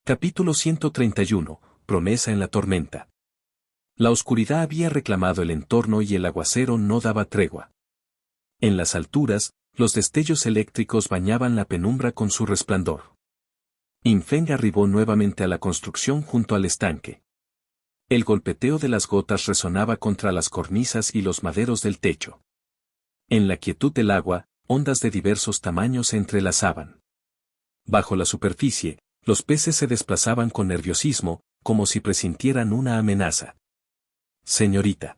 Capítulo 131. Promesa en la tormenta. La oscuridad había reclamado el entorno y el aguacero no daba tregua. En las alturas, los destellos eléctricos bañaban la penumbra con su resplandor. Infeng arribó nuevamente a la construcción junto al estanque. El golpeteo de las gotas resonaba contra las cornisas y los maderos del techo. En la quietud del agua, ondas de diversos tamaños se entrelazaban. Bajo la superficie, los peces se desplazaban con nerviosismo, como si presintieran una amenaza. Señorita.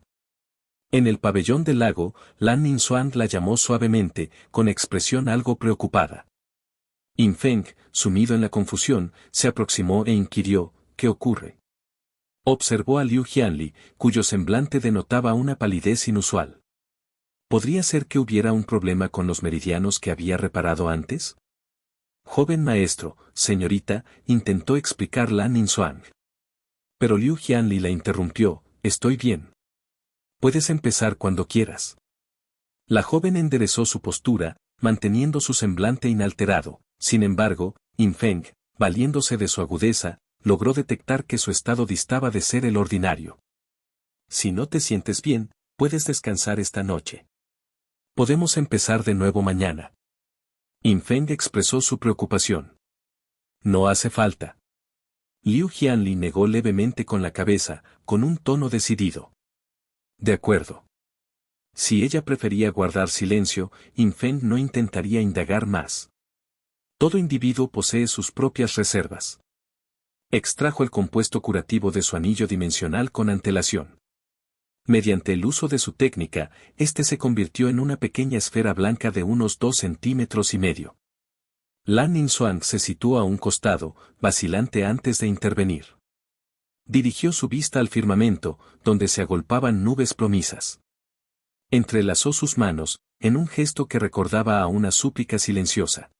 En el pabellón del lago, Lan Ninzuan la llamó suavemente, con expresión algo preocupada. Infeng, sumido en la confusión, se aproximó e inquirió, ¿qué ocurre? Observó a Liu Jianli, cuyo semblante denotaba una palidez inusual. ¿Podría ser que hubiera un problema con los meridianos que había reparado antes? Joven maestro, señorita, intentó explicar Lan Ninzuan. Pero Liu Jianli la interrumpió, estoy bien. Puedes empezar cuando quieras. La joven enderezó su postura, manteniendo su semblante inalterado. Sin embargo, Infeng, valiéndose de su agudeza, logró detectar que su estado distaba de ser el ordinario. Si no te sientes bien, puedes descansar esta noche. Podemos empezar de nuevo mañana. Infeng expresó su preocupación. No hace falta. Liu Jianli negó levemente con la cabeza, con un tono decidido. De acuerdo. Si ella prefería guardar silencio, Infeng no intentaría indagar más. Todo individuo posee sus propias reservas. Extrajo el compuesto curativo de su anillo dimensional con antelación. Mediante el uso de su técnica, este se convirtió en una pequeña esfera blanca de unos 2,5 centímetros. Lan Ninzuan se situó a un costado, vacilante antes de intervenir. Dirigió su vista al firmamento, donde se agolpaban nubes plomizas. Entrelazó sus manos, en un gesto que recordaba a una súplica silenciosa.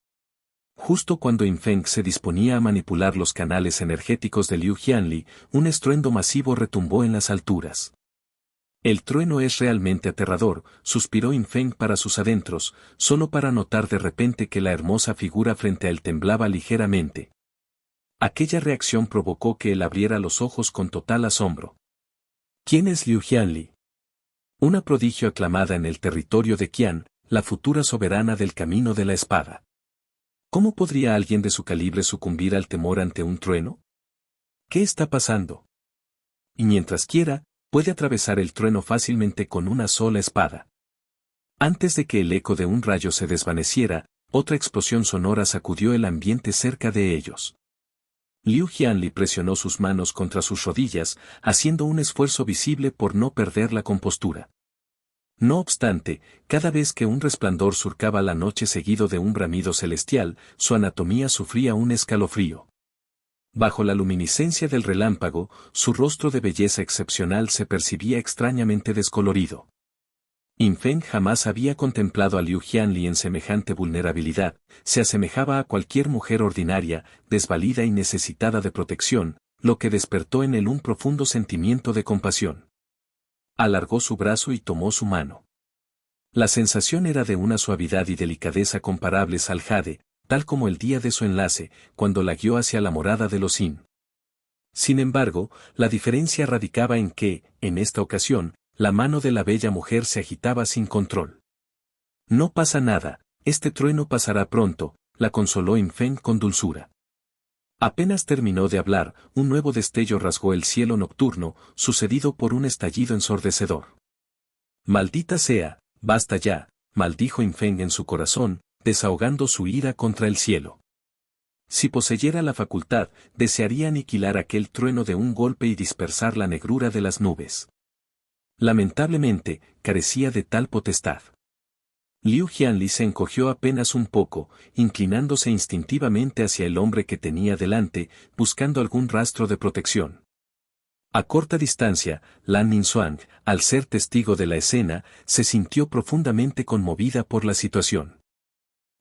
Justo cuando Infeng se disponía a manipular los canales energéticos de Liu Jianli, un estruendo masivo retumbó en las alturas. El trueno es realmente aterrador, suspiró Infeng para sus adentros, solo para notar de repente que la hermosa figura frente a él temblaba ligeramente. Aquella reacción provocó que él abriera los ojos con total asombro. ¿Quién es Liu Jianli? Una prodigio aclamada en el territorio de Qian, la futura soberana del camino de la espada. ¿Cómo podría alguien de su calibre sucumbir al temor ante un trueno? ¿Qué está pasando? Y mientras quiera, puede atravesar el trueno fácilmente con una sola espada. Antes de que el eco de un rayo se desvaneciera, otra explosión sonora sacudió el ambiente cerca de ellos. Liu Jianli presionó sus manos contra sus rodillas, haciendo un esfuerzo visible por no perder la compostura. No obstante, cada vez que un resplandor surcaba la noche seguido de un bramido celestial, su anatomía sufría un escalofrío. Bajo la luminiscencia del relámpago, su rostro de belleza excepcional se percibía extrañamente descolorido. Infeng jamás había contemplado a Liu Jianli en semejante vulnerabilidad, se asemejaba a cualquier mujer ordinaria, desvalida y necesitada de protección, lo que despertó en él un profundo sentimiento de compasión. Alargó su brazo y tomó su mano. La sensación era de una suavidad y delicadeza comparables al jade, tal como el día de su enlace, cuando la guió hacia la morada de los Sin. Sin embargo, la diferencia radicaba en que, en esta ocasión, la mano de la bella mujer se agitaba sin control. No pasa nada, este trueno pasará pronto, la consoló Infeng con dulzura. Apenas terminó de hablar, un nuevo destello rasgó el cielo nocturno, sucedido por un estallido ensordecedor. Maldita sea, basta ya, maldijo Infeng en su corazón, desahogando su ira contra el cielo. Si poseyera la facultad, desearía aniquilar aquel trueno de un golpe y dispersar la negrura de las nubes. Lamentablemente, carecía de tal potestad. Liu Jianli se encogió apenas un poco, inclinándose instintivamente hacia el hombre que tenía delante, buscando algún rastro de protección. A corta distancia, Lan Ninzuan, al ser testigo de la escena, se sintió profundamente conmovida por la situación.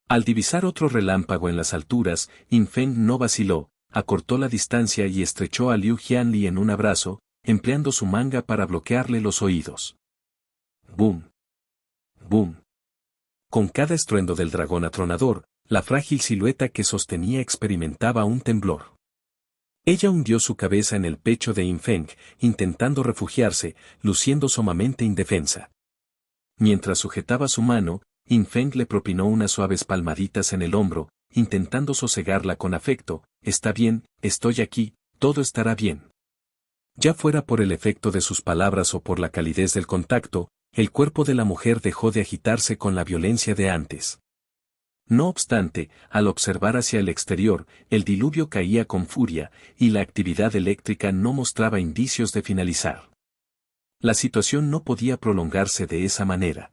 Al divisar otro relámpago en las alturas, Infeng no vaciló, acortó la distancia y estrechó a Liu Jianli en un abrazo, empleando su manga para bloquearle los oídos. ¡Bum! ¡Bum! Con cada estruendo del dragón atronador, la frágil silueta que sostenía experimentaba un temblor. Ella hundió su cabeza en el pecho de Infeng, intentando refugiarse, luciendo sumamente indefensa. Mientras sujetaba su mano, Infeng le propinó unas suaves palmaditas en el hombro, intentando sosegarla con afecto. Está bien, estoy aquí, todo estará bien. Ya fuera por el efecto de sus palabras o por la calidez del contacto, el cuerpo de la mujer dejó de agitarse con la violencia de antes. No obstante, al observar hacia el exterior, el diluvio caía con furia, y la actividad eléctrica no mostraba indicios de finalizar. La situación no podía prolongarse de esa manera.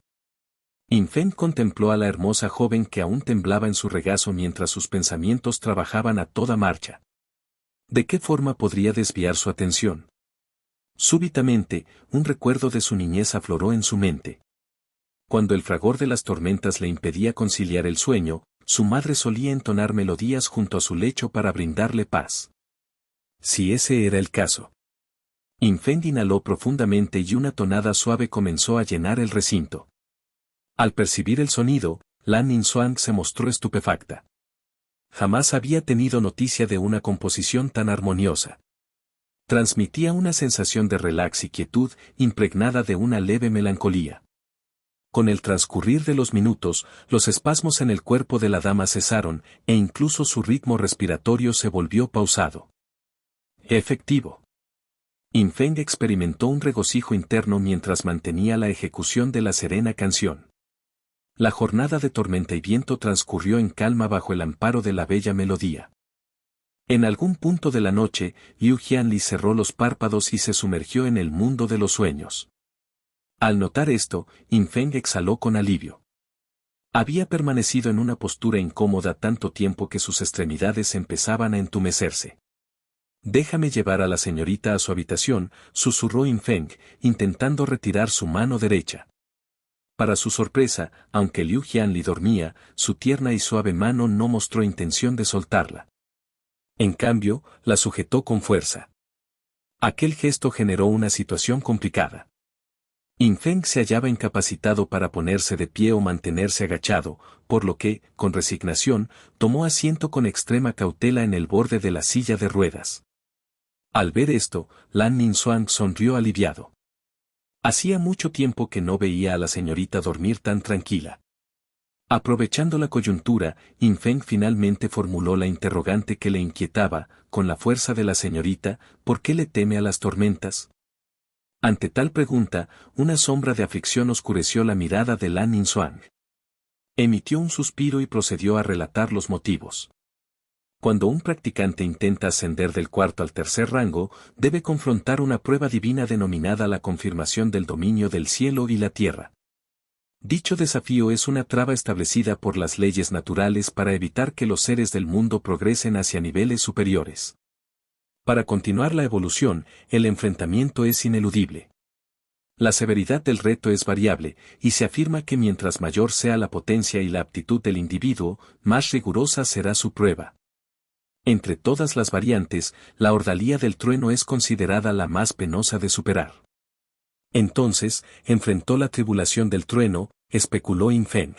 Infeng contempló a la hermosa joven que aún temblaba en su regazo mientras sus pensamientos trabajaban a toda marcha. ¿De qué forma podría desviar su atención? Súbitamente, un recuerdo de su niñez afloró en su mente. Cuando el fragor de las tormentas le impedía conciliar el sueño, su madre solía entonar melodías junto a su lecho para brindarle paz. Si ese era el caso. Infeng inhaló profundamente y una tonada suave comenzó a llenar el recinto. Al percibir el sonido, Lan Ninzuang se mostró estupefacta. Jamás había tenido noticia de una composición tan armoniosa. Transmitía una sensación de relax y quietud, impregnada de una leve melancolía. Con el transcurrir de los minutos, los espasmos en el cuerpo de la dama cesaron, e incluso su ritmo respiratorio se volvió pausado. Efectivo. Infeng experimentó un regocijo interno mientras mantenía la ejecución de la serena canción. La jornada de tormenta y viento transcurrió en calma bajo el amparo de la bella melodía. En algún punto de la noche, Liu Jianli cerró los párpados y se sumergió en el mundo de los sueños. Al notar esto, Infeng exhaló con alivio. Había permanecido en una postura incómoda tanto tiempo que sus extremidades empezaban a entumecerse. «Déjame llevar a la señorita a su habitación», susurró Infeng, intentando retirar su mano derecha. Para su sorpresa, aunque Liu Jianli dormía, su tierna y suave mano no mostró intención de soltarla. En cambio, la sujetó con fuerza. Aquel gesto generó una situación complicada. Infeng se hallaba incapacitado para ponerse de pie o mantenerse agachado, por lo que, con resignación, tomó asiento con extrema cautela en el borde de la silla de ruedas. Al ver esto, Lan Ninzuang sonrió aliviado. Hacía mucho tiempo que no veía a la señorita dormir tan tranquila. Aprovechando la coyuntura, Infeng finalmente formuló la interrogante que le inquietaba, con la fuerza de la señorita, ¿por qué le teme a las tormentas? Ante tal pregunta, una sombra de aflicción oscureció la mirada de Lan Ninzuang. Emitió un suspiro y procedió a relatar los motivos. Cuando un practicante intenta ascender del cuarto al tercer rango, debe confrontar una prueba divina denominada la confirmación del dominio del cielo y la tierra. Dicho desafío es una traba establecida por las leyes naturales para evitar que los seres del mundo progresen hacia niveles superiores. Para continuar la evolución, el enfrentamiento es ineludible. La severidad del reto es variable, y se afirma que mientras mayor sea la potencia y la aptitud del individuo, más rigurosa será su prueba. Entre todas las variantes, la ordalía del trueno es considerada la más penosa de superar. Entonces, enfrentó la tribulación del trueno, especuló Infeng.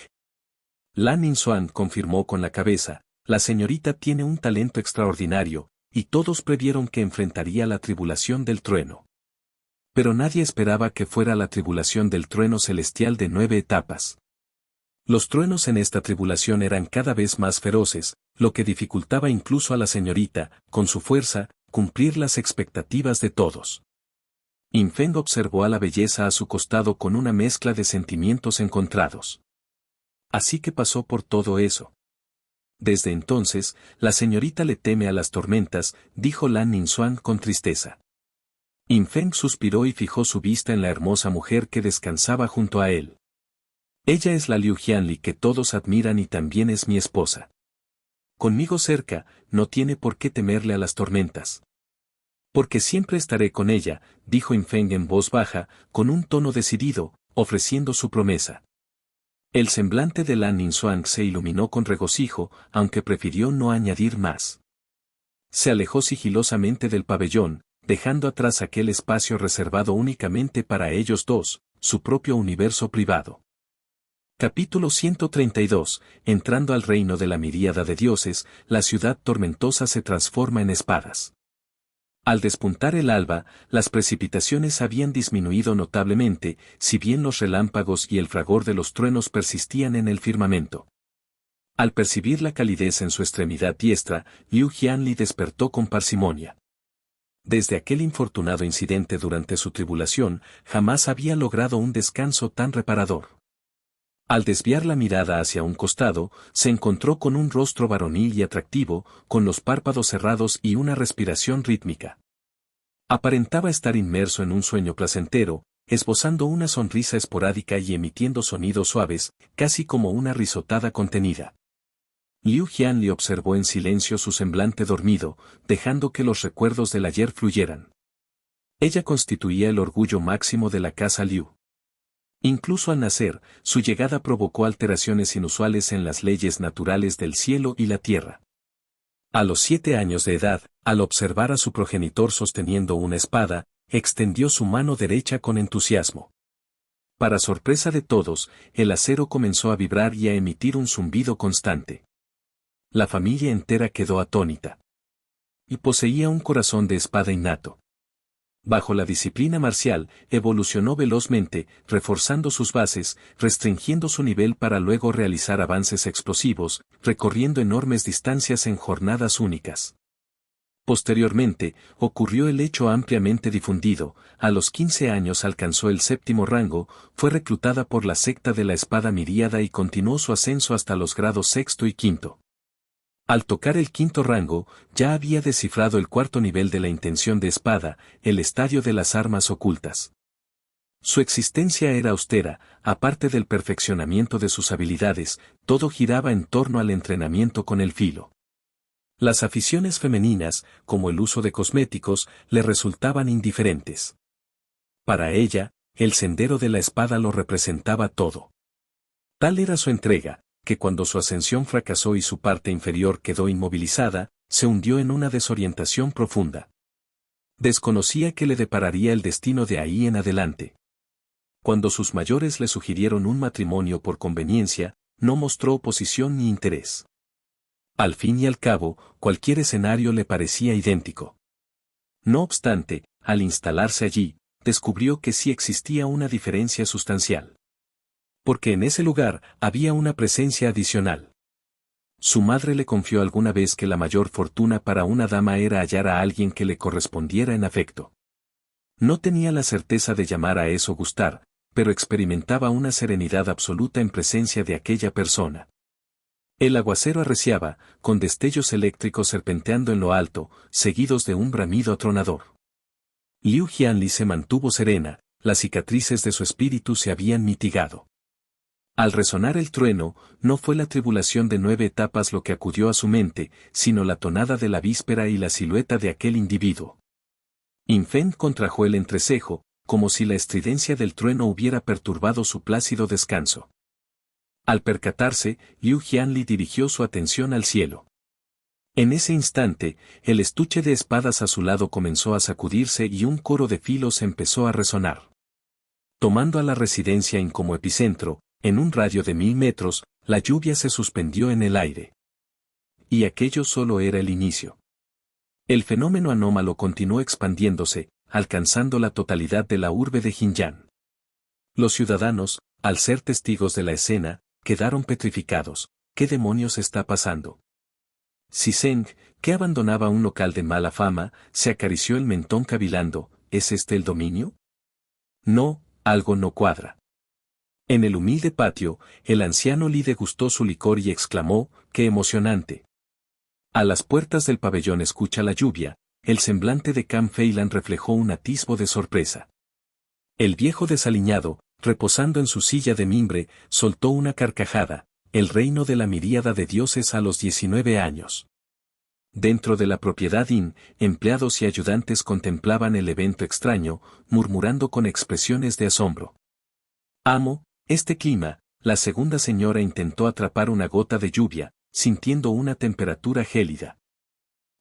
Lan Ninzuang confirmó con la cabeza, la señorita tiene un talento extraordinario, y todos previeron que enfrentaría la tribulación del trueno. Pero nadie esperaba que fuera la tribulación del trueno celestial de 9 etapas. Los truenos en esta tribulación eran cada vez más feroces, lo que dificultaba incluso a la señorita, con su fuerza, cumplir las expectativas de todos. Infeng observó a la belleza a su costado con una mezcla de sentimientos encontrados. Así que pasó por todo eso. Desde entonces, la señorita le teme a las tormentas, dijo Lan Ninzuang con tristeza. Infeng suspiró y fijó su vista en la hermosa mujer que descansaba junto a él. Ella es la Liu Jianli que todos admiran y también es mi esposa. Conmigo cerca, no tiene por qué temerle a las tormentas. Porque siempre estaré con ella, dijo Infeng en voz baja, con un tono decidido, ofreciendo su promesa. El semblante de Lan Ninzuang se iluminó con regocijo, aunque prefirió no añadir más. Se alejó sigilosamente del pabellón, dejando atrás aquel espacio reservado únicamente para ellos dos, su propio universo privado. Capítulo 132. Entrando al reino de la miríada de dioses, la ciudad tormentosa se transforma en espadas. Al despuntar el alba, las precipitaciones habían disminuido notablemente, si bien los relámpagos y el fragor de los truenos persistían en el firmamento. Al percibir la calidez en su extremidad diestra, Liu Jianli despertó con parsimonia. Desde aquel infortunado incidente durante su tribulación, jamás había logrado un descanso tan reparador. Al desviar la mirada hacia un costado, se encontró con un rostro varonil y atractivo, con los párpados cerrados y una respiración rítmica. Aparentaba estar inmerso en un sueño placentero, esbozando una sonrisa esporádica y emitiendo sonidos suaves, casi como una risotada contenida. Liu Jianli observó en silencio su semblante dormido, dejando que los recuerdos del ayer fluyeran. Ella constituía el orgullo máximo de la casa Liu. Incluso al nacer, su llegada provocó alteraciones inusuales en las leyes naturales del cielo y la tierra. A los 7 años de edad, al observar a su progenitor sosteniendo una espada, extendió su mano derecha con entusiasmo. Para sorpresa de todos, el acero comenzó a vibrar y a emitir un zumbido constante. La familia entera quedó atónita. Y poseía un corazón de espada innato. Bajo la disciplina marcial, evolucionó velozmente, reforzando sus bases, restringiendo su nivel para luego realizar avances explosivos, recorriendo enormes distancias en jornadas únicas. Posteriormente, ocurrió el hecho ampliamente difundido, a los 15 años alcanzó el 7º rango, fue reclutada por la secta de la espada miríada y continuó su ascenso hasta los grados 6º y 5º. Al tocar el 5º rango, ya había descifrado el 4º nivel de la intención de espada, el estadio de las armas ocultas. Su existencia era austera, aparte del perfeccionamiento de sus habilidades, todo giraba en torno al entrenamiento con el filo. Las aficiones femeninas, como el uso de cosméticos, le resultaban indiferentes. Para ella, el sendero de la espada lo representaba todo. Tal era su entrega, que cuando su ascensión fracasó y su parte inferior quedó inmovilizada, se hundió en una desorientación profunda. Desconocía qué le depararía el destino de ahí en adelante. Cuando sus mayores le sugirieron un matrimonio por conveniencia, no mostró oposición ni interés. Al fin y al cabo, cualquier escenario le parecía idéntico. No obstante, al instalarse allí, descubrió que sí existía una diferencia sustancial. Porque en ese lugar había una presencia adicional. Su madre le confió alguna vez que la mayor fortuna para una dama era hallar a alguien que le correspondiera en afecto. No tenía la certeza de llamar a eso gustar, pero experimentaba una serenidad absoluta en presencia de aquella persona. El aguacero arreciaba, con destellos eléctricos serpenteando en lo alto, seguidos de un bramido atronador. Liu Jianli se mantuvo serena, las cicatrices de su espíritu se habían mitigado. Al resonar el trueno, no fue la tribulación de 9 etapas lo que acudió a su mente, sino la tonada de la víspera y la silueta de aquel individuo. Infeng contrajo el entrecejo, como si la estridencia del trueno hubiera perturbado su plácido descanso. Al percatarse, Liu Jianli dirigió su atención al cielo. En ese instante, el estuche de espadas a su lado comenzó a sacudirse y un coro de filos empezó a resonar. Tomando a la residencia como epicentro, en un radio de 1000 metros, la lluvia se suspendió en el aire. Y aquello solo era el inicio. El fenómeno anómalo continuó expandiéndose, alcanzando la totalidad de la urbe de Jinyan. Los ciudadanos, al ser testigos de la escena, quedaron petrificados. ¿Qué demonios está pasando? Zhizeng, que abandonaba un local de mala fama, se acarició el mentón cavilando, ¿es este el dominio? No, algo no cuadra. En el humilde patio, el anciano Li degustó su licor y exclamó, ¡qué emocionante! A las puertas del pabellón escucha la lluvia, el semblante de Cam Feilan reflejó un atisbo de sorpresa. El viejo desaliñado, reposando en su silla de mimbre, soltó una carcajada, el reino de la miríada de dioses a los 19 años. Dentro de la propiedad Inn, empleados y ayudantes contemplaban el evento extraño, murmurando con expresiones de asombro. Amo, este clima, la segunda señora intentó atrapar una gota de lluvia, sintiendo una temperatura gélida.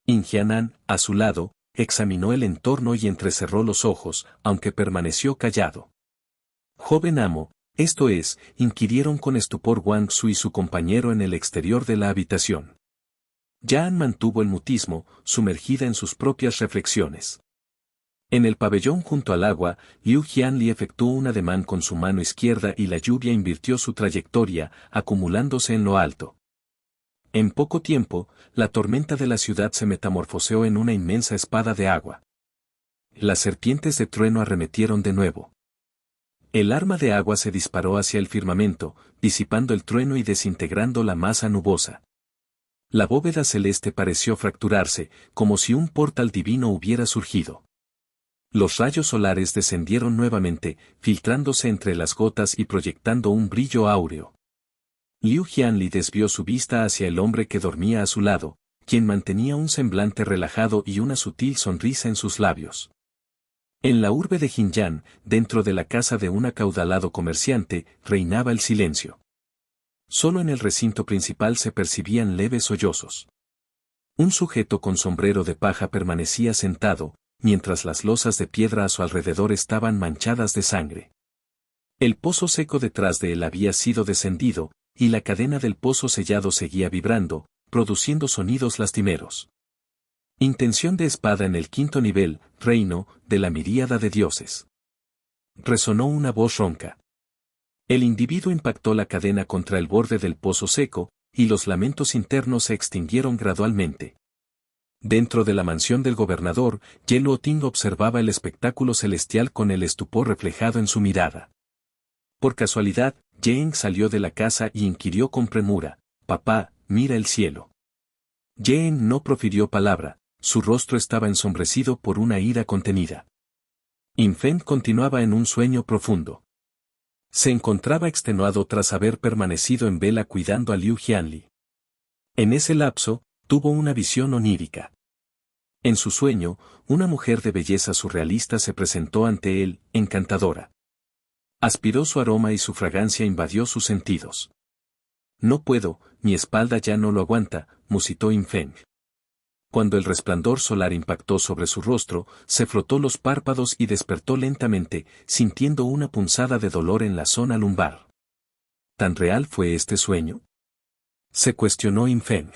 Ingianan, a su lado, examinó el entorno y entrecerró los ojos, aunque permaneció callado. Joven amo, esto es, inquirieron con estupor Wang Su y su compañero en el exterior de la habitación. Jaan mantuvo el mutismo, sumergida en sus propias reflexiones. En el pabellón junto al agua, Liu Jianli efectuó un ademán con su mano izquierda y la lluvia invirtió su trayectoria, acumulándose en lo alto. En poco tiempo, la tormenta de la ciudad se metamorfoseó en una inmensa espada de agua. Las serpientes de trueno arremetieron de nuevo. El arma de agua se disparó hacia el firmamento, disipando el trueno y desintegrando la masa nubosa. La bóveda celeste pareció fracturarse, como si un portal divino hubiera surgido. Los rayos solares descendieron nuevamente, filtrándose entre las gotas y proyectando un brillo áureo. Liu Jianli desvió su vista hacia el hombre que dormía a su lado, quien mantenía un semblante relajado y una sutil sonrisa en sus labios. En la urbe de Jinyan, dentro de la casa de un acaudalado comerciante, reinaba el silencio. Solo en el recinto principal se percibían leves sollozos. Un sujeto con sombrero de paja permanecía sentado, mientras las losas de piedra a su alrededor estaban manchadas de sangre. El pozo seco detrás de él había sido descendido, y la cadena del pozo sellado seguía vibrando, produciendo sonidos lastimeros. Intención de espada en el 5º nivel, reino, de la miríada de dioses. Resonó una voz ronca. El individuo impactó la cadena contra el borde del pozo seco, y los lamentos internos se extinguieron gradualmente. Dentro de la mansión del gobernador, Ye Luoting observaba el espectáculo celestial con el estupor reflejado en su mirada. Por casualidad, Ye salió de la casa y inquirió con premura: «Papá, mira el cielo». Ye no profirió palabra, su rostro estaba ensombrecido por una ira contenida. Infeng continuaba en un sueño profundo. Se encontraba extenuado tras haber permanecido en vela cuidando a Liu Jianli. En ese lapso, tuvo una visión onírica. En su sueño, una mujer de belleza surrealista se presentó ante él, encantadora. Aspiró su aroma y su fragancia invadió sus sentidos. «No puedo, mi espalda ya no lo aguanta», musitó Infeng. Cuando el resplandor solar impactó sobre su rostro, se frotó los párpados y despertó lentamente, sintiendo una punzada de dolor en la zona lumbar. ¿Tan real fue este sueño?, se cuestionó Infeng.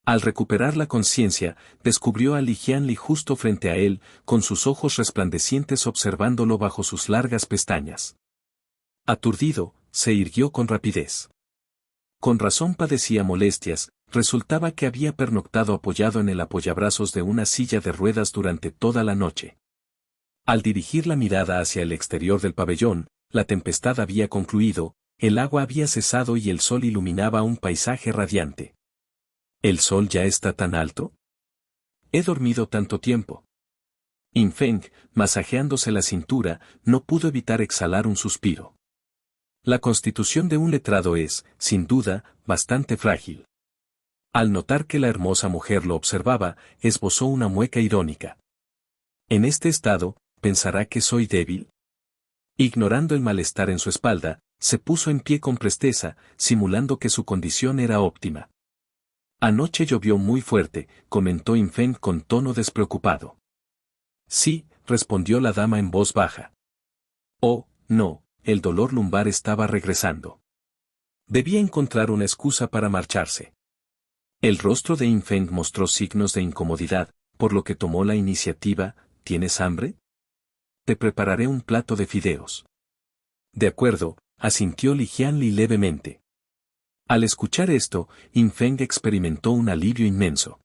Al recuperar la conciencia, descubrió a Li Jianli justo frente a él, con sus ojos resplandecientes observándolo bajo sus largas pestañas. Aturdido, se irguió con rapidez. Con razón padecía molestias, resultaba que había pernoctado apoyado en el apoyabrazos de una silla de ruedas durante toda la noche. Al dirigir la mirada hacia el exterior del pabellón, la tempestad había concluido, el agua había cesado y el sol iluminaba un paisaje radiante. ¿El sol ya está tan alto? He dormido tanto tiempo. Infeng, masajeándose la cintura, no pudo evitar exhalar un suspiro. La constitución de un letrado es, sin duda, bastante frágil. Al notar que la hermosa mujer lo observaba, esbozó una mueca irónica. En este estado, ¿pensará que soy débil? Ignorando el malestar en su espalda, se puso en pie con presteza, simulando que su condición era óptima. Anoche llovió muy fuerte, comentó Infeng con tono despreocupado. Sí, respondió la dama en voz baja. Oh, no, el dolor lumbar estaba regresando. Debía encontrar una excusa para marcharse. El rostro de Infeng mostró signos de incomodidad, por lo que tomó la iniciativa. ¿Tienes hambre? Te prepararé un plato de fideos. De acuerdo, asintió Li Jianli levemente. Al escuchar esto, Infeng experimentó un alivio inmenso.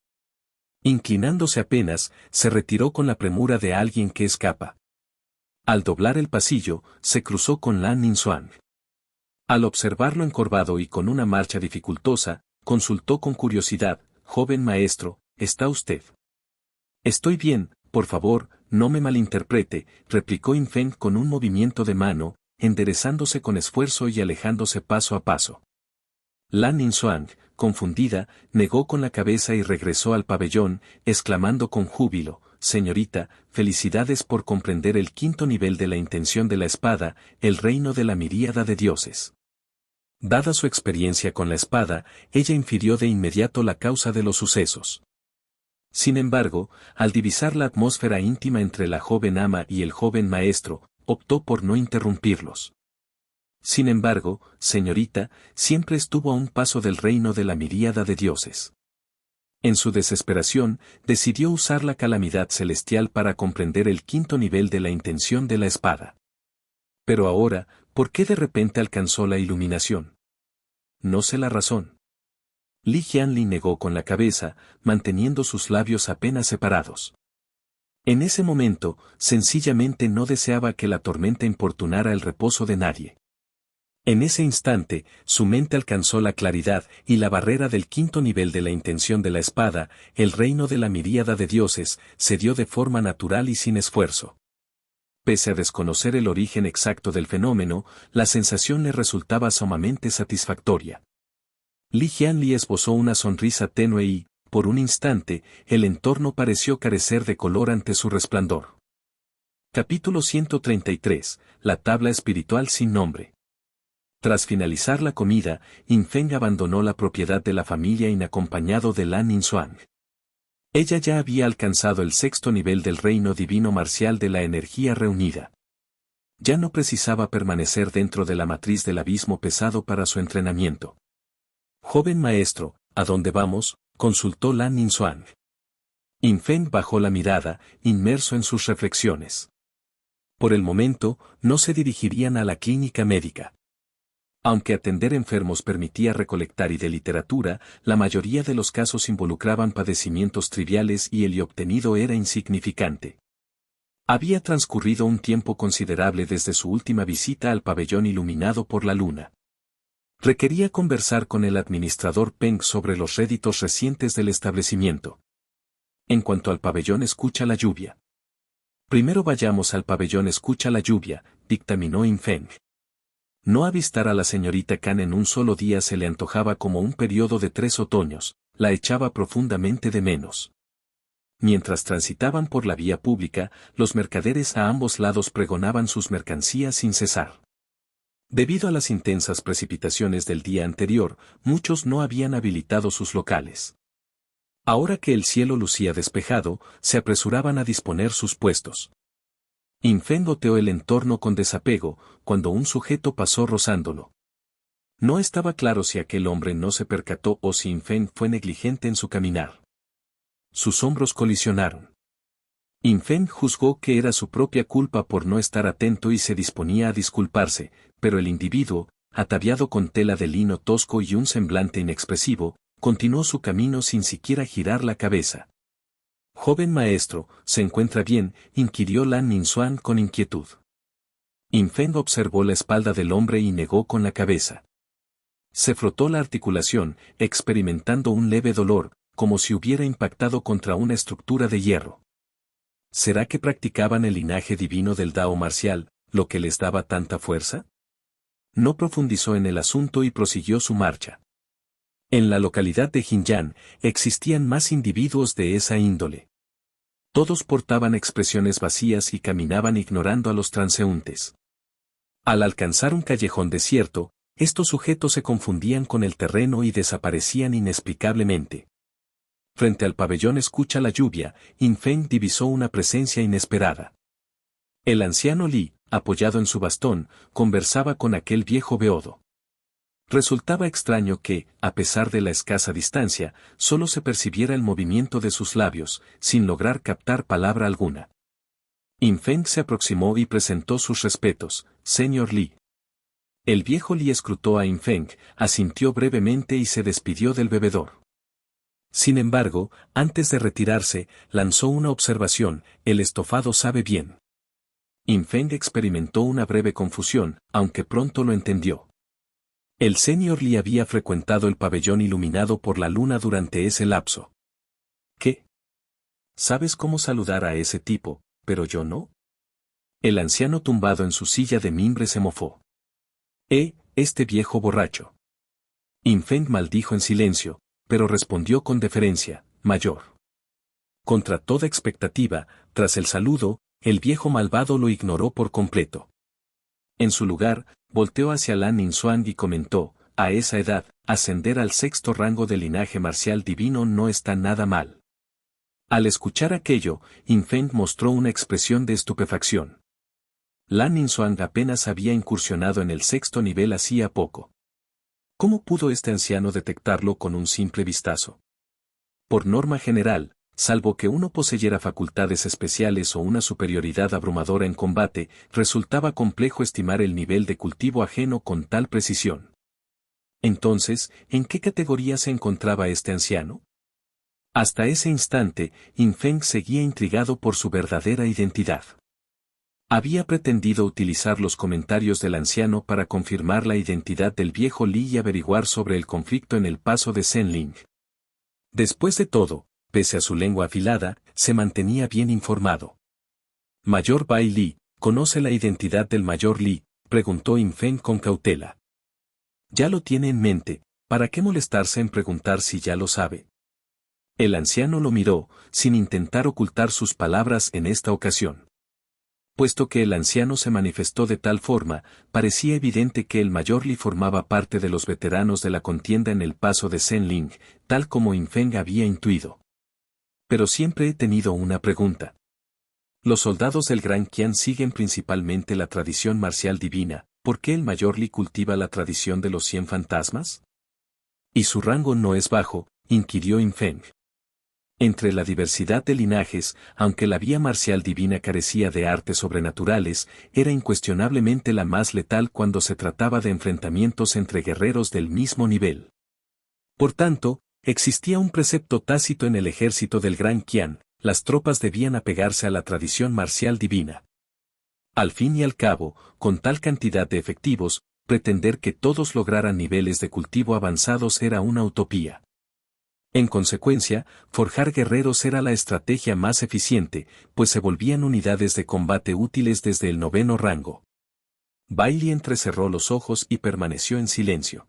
Inclinándose apenas, se retiró con la premura de alguien que escapa. Al doblar el pasillo, se cruzó con Lan Ningxuan. Al observarlo encorvado y con una marcha dificultosa, consultó con curiosidad: «Joven maestro, ¿está usted?» «Estoy bien, por favor, no me malinterprete», replicó Infeng con un movimiento de mano, enderezándose con esfuerzo y alejándose paso a paso. Lan Ningxuan, confundida, negó con la cabeza y regresó al pabellón, exclamando con júbilo: «Señorita, felicidades por comprender el 5º nivel de la intención de la espada, el reino de la miríada de dioses». Dada su experiencia con la espada, ella infirió de inmediato la causa de los sucesos. Sin embargo, al divisar la atmósfera íntima entre la joven ama y el joven maestro, optó por no interrumpirlos. «Sin embargo, señorita, siempre estuvo a un paso del reino de la miríada de dioses». En su desesperación, decidió usar la calamidad celestial para comprender el quinto nivel de la intención de la espada. Pero ahora, ¿por qué de repente alcanzó la iluminación? No sé la razón. Li Jianli negó con la cabeza, manteniendo sus labios apenas separados. En ese momento, sencillamente no deseaba que la tormenta importunara el reposo de nadie. En ese instante, su mente alcanzó la claridad y la barrera del quinto nivel de la intención de la espada, el reino de la miríada de dioses, se dio de forma natural y sin esfuerzo. Pese a desconocer el origen exacto del fenómeno, la sensación le resultaba sumamente satisfactoria. Li Jianli esbozó una sonrisa tenue y, por un instante, el entorno pareció carecer de color ante su resplandor. Capítulo 133. La tabla espiritual sin nombre. Tras finalizar la comida, Yin Feng abandonó la propiedad de la familia acompañado de Lan Ningxuan. Ella ya había alcanzado el sexto nivel del reino divino marcial de la energía reunida. Ya no precisaba permanecer dentro de la matriz del abismo pesado para su entrenamiento. Joven maestro, ¿a dónde vamos?, consultó Lan Ningxuan. Yin Feng bajó la mirada, inmerso en sus reflexiones. Por el momento, no se dirigirían a la clínica médica. Aunque atender enfermos permitía recolectar y de literatura, la mayoría de los casos involucraban padecimientos triviales y el obtenido era insignificante. Había transcurrido un tiempo considerable desde su última visita al pabellón iluminado por la luna. Requería conversar con el administrador Peng sobre los réditos recientes del establecimiento. En cuanto al pabellón escucha la lluvia. Primero vayamos al pabellón escucha la lluvia, dictaminó Yin Feng. No avistar a la señorita Kan en un solo día se le antojaba como un periodo de 3 otoños, la echaba profundamente de menos. Mientras transitaban por la vía pública, los mercaderes a ambos lados pregonaban sus mercancías sin cesar. Debido a las intensas precipitaciones del día anterior, muchos no habían habilitado sus locales. Ahora que el cielo lucía despejado, se apresuraban a disponer sus puestos. Yin Feng oteó el entorno con desapego, cuando un sujeto pasó rozándolo. No estaba claro si aquel hombre no se percató o si Yin Feng fue negligente en su caminar. Sus hombros colisionaron. Yin Feng juzgó que era su propia culpa por no estar atento y se disponía a disculparse, pero el individuo, ataviado con tela de lino tosco y un semblante inexpresivo, continuó su camino sin siquiera girar la cabeza. Joven maestro, ¿se encuentra bien?, inquirió Lan Ningxuan con inquietud. Yin Feng observó la espalda del hombre y negó con la cabeza. Se frotó la articulación, experimentando un leve dolor, como si hubiera impactado contra una estructura de hierro. ¿Será que practicaban el linaje divino del Dao marcial, lo que les daba tanta fuerza? No profundizó en el asunto y prosiguió su marcha. En la localidad de Jinyan, existían más individuos de esa índole. Todos portaban expresiones vacías y caminaban ignorando a los transeúntes. Al alcanzar un callejón desierto, estos sujetos se confundían con el terreno y desaparecían inexplicablemente. Frente al pabellón escucha la lluvia, Yin Feng divisó una presencia inesperada. El anciano Li, apoyado en su bastón, conversaba con aquel viejo beodo. Resultaba extraño que, a pesar de la escasa distancia, solo se percibiera el movimiento de sus labios, sin lograr captar palabra alguna. Yin Feng se aproximó y presentó sus respetos, señor Li. El viejo Li escrutó a Yin Feng, asintió brevemente y se despidió del bebedor. Sin embargo, antes de retirarse, lanzó una observación: el estofado sabe bien. Yin Feng experimentó una breve confusión, aunque pronto lo entendió. El señor Li había frecuentado el pabellón iluminado por la luna durante ese lapso. ¿Qué? ¿Sabes cómo saludar a ese tipo, pero yo no? El anciano tumbado en su silla de mimbre se mofó. Este viejo borracho. Yin Feng maldijo en silencio, pero respondió con deferencia: mayor. Contra toda expectativa, tras el saludo, el viejo malvado lo ignoró por completo. En su lugar, volteó hacia Lan Ningxuan y comentó: a esa edad, ascender al sexto rango del linaje marcial divino no está nada mal. Al escuchar aquello, Yin Feng mostró una expresión de estupefacción. Lan Ningxuan apenas había incursionado en el sexto nivel hacía poco. ¿Cómo pudo este anciano detectarlo con un simple vistazo? Por norma general, salvo que uno poseyera facultades especiales o una superioridad abrumadora en combate, resultaba complejo estimar el nivel de cultivo ajeno con tal precisión. Entonces, ¿en qué categoría se encontraba este anciano? Hasta ese instante, In Feng seguía intrigado por su verdadera identidad. Había pretendido utilizar los comentarios del anciano para confirmar la identidad del viejo Li y averiguar sobre el conflicto en el paso de Zenling. Después de todo, pese a su lengua afilada, se mantenía bien informado. «Mayor Bai Li, ¿conoce la identidad del Mayor Li?», preguntó In Feng con cautela. «Ya lo tiene en mente, ¿para qué molestarse en preguntar si ya lo sabe?». El anciano lo miró, sin intentar ocultar sus palabras en esta ocasión. Puesto que el anciano se manifestó de tal forma, parecía evidente que el Mayor Li formaba parte de los veteranos de la contienda en el paso de Zenling, tal como In Feng había intuido. Pero siempre he tenido una pregunta. Los soldados del Gran Qian siguen principalmente la tradición marcial divina, ¿por qué el Mayor Li cultiva la tradición de los 100 fantasmas? ¿Y su rango no es bajo?, inquirió In Feng. Entre la diversidad de linajes, aunque la vía marcial divina carecía de artes sobrenaturales, era incuestionablemente la más letal cuando se trataba de enfrentamientos entre guerreros del mismo nivel. Por tanto, existía un precepto tácito en el ejército del Gran Qian: las tropas debían apegarse a la tradición marcial divina. Al fin y al cabo, con tal cantidad de efectivos, pretender que todos lograran niveles de cultivo avanzados era una utopía. En consecuencia, forjar guerreros era la estrategia más eficiente, pues se volvían unidades de combate útiles desde el 9º rango. Bai Li entrecerró los ojos y permaneció en silencio.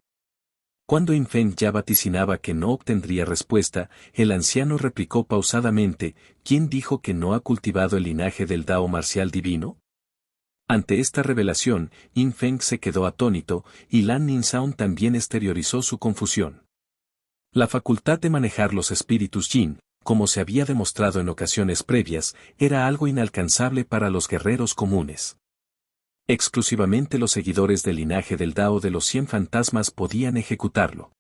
Cuando In Feng ya vaticinaba que no obtendría respuesta, el anciano replicó pausadamente: ¿quién dijo que no ha cultivado el linaje del Dao marcial divino? Ante esta revelación, In Feng se quedó atónito, y Lan Ningzao también exteriorizó su confusión. La facultad de manejar los espíritus Yin, como se había demostrado en ocasiones previas, era algo inalcanzable para los guerreros comunes. Exclusivamente los seguidores del linaje del Dao de los 100 fantasmas podían ejecutarlo.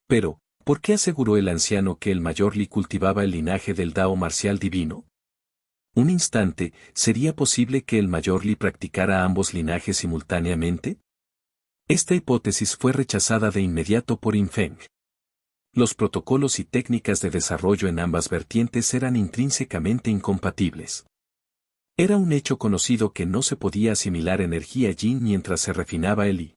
Pero, ¿por qué aseguró el anciano que el Mayor Li cultivaba el linaje del Dao marcial divino? Un instante, ¿sería posible que el Mayor Li practicara ambos linajes simultáneamente? Esta hipótesis fue rechazada de inmediato por In Feng. Los protocolos y técnicas de desarrollo en ambas vertientes eran intrínsecamente incompatibles. Era un hecho conocido que no se podía asimilar energía yin mientras se refinaba el Li.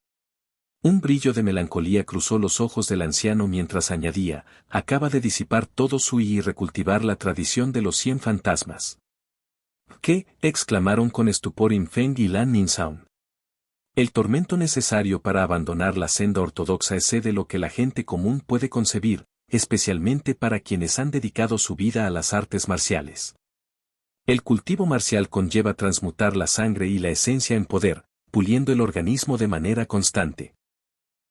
Un brillo de melancolía cruzó los ojos del anciano mientras añadía: acaba de disipar todo su yi y recultivar la tradición de los 100 fantasmas. ¿Qué?, exclamaron con estupor In Feng y Lan Ningzao. El tormento necesario para abandonar la senda ortodoxa excede lo que la gente común puede concebir, especialmente para quienes han dedicado su vida a las artes marciales. El cultivo marcial conlleva transmutar la sangre y la esencia en poder, puliendo el organismo de manera constante.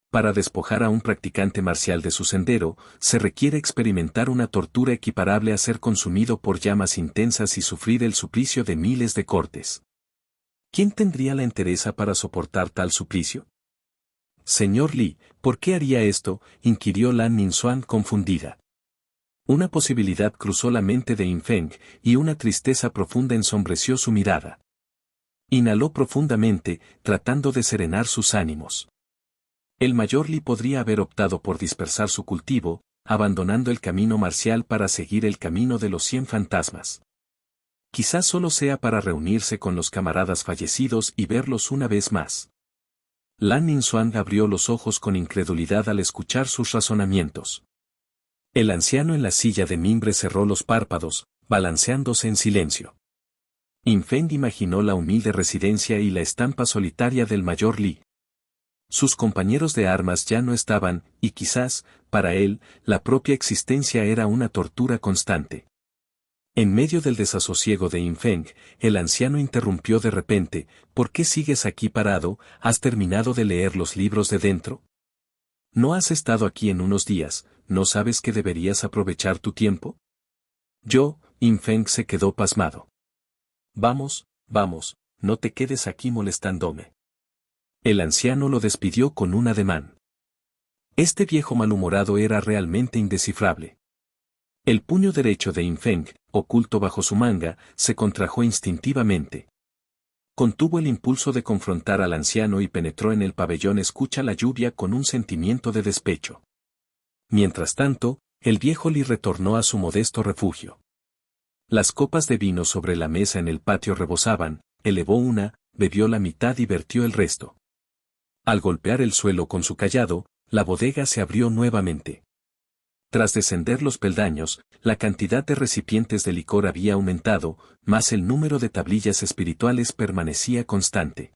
Para despojar a un practicante marcial de su sendero, se requiere experimentar una tortura equiparable a ser consumido por llamas intensas y sufrir el suplicio de miles de cortes. ¿Quién tendría la entereza para soportar tal suplicio? Señor Li, ¿por qué haría esto?, inquirió Lan Ningzao confundida. Una posibilidad cruzó la mente de In Feng, y una tristeza profunda ensombreció su mirada. Inhaló profundamente, tratando de serenar sus ánimos. El Mayor Li podría haber optado por dispersar su cultivo, abandonando el camino marcial para seguir el camino de los 100 fantasmas. Quizás solo sea para reunirse con los camaradas fallecidos y verlos una vez más. Lan Ningzao abrió los ojos con incredulidad al escuchar sus razonamientos. El anciano en la silla de mimbre cerró los párpados, balanceándose en silencio. In Feng imaginó la humilde residencia y la estampa solitaria del Mayor Li. Sus compañeros de armas ya no estaban, y quizás, para él, la propia existencia era una tortura constante. En medio del desasosiego de In Feng, el anciano interrumpió de repente: ¿por qué sigues aquí parado? ¿Has terminado de leer los libros de dentro? ¿No has estado aquí en unos días? ¿No sabes que deberías aprovechar tu tiempo? In Feng se quedó pasmado. Vamos, vamos, no te quedes aquí molestándome. El anciano lo despidió con un ademán. Este viejo malhumorado era realmente indescifrable. El puño derecho de Yin Feng, oculto bajo su manga, se contrajo instintivamente. Contuvo el impulso de confrontar al anciano y penetró en el pabellón escucha la lluvia con un sentimiento de despecho. Mientras tanto, el viejo Li retornó a su modesto refugio. Las copas de vino sobre la mesa en el patio rebosaban, elevó una, bebió la mitad y vertió el resto. Al golpear el suelo con su cayado, la bodega se abrió nuevamente. Tras descender los peldaños, la cantidad de recipientes de licor había aumentado, mas el número de tablillas espirituales permanecía constante.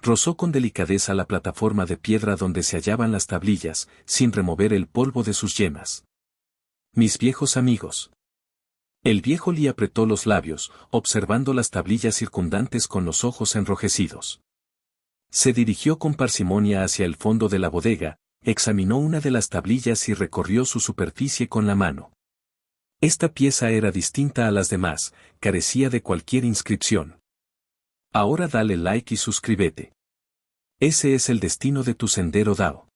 Rozó con delicadeza la plataforma de piedra donde se hallaban las tablillas, sin remover el polvo de sus yemas. Mis viejos amigos. El viejo Li apretó los labios, observando las tablillas circundantes con los ojos enrojecidos. Se dirigió con parsimonia hacia el fondo de la bodega, examinó una de las tablillas y recorrió su superficie con la mano. Esta pieza era distinta a las demás, carecía de cualquier inscripción. Ahora dale like y suscríbete. Ese es el destino de tu sendero Dao.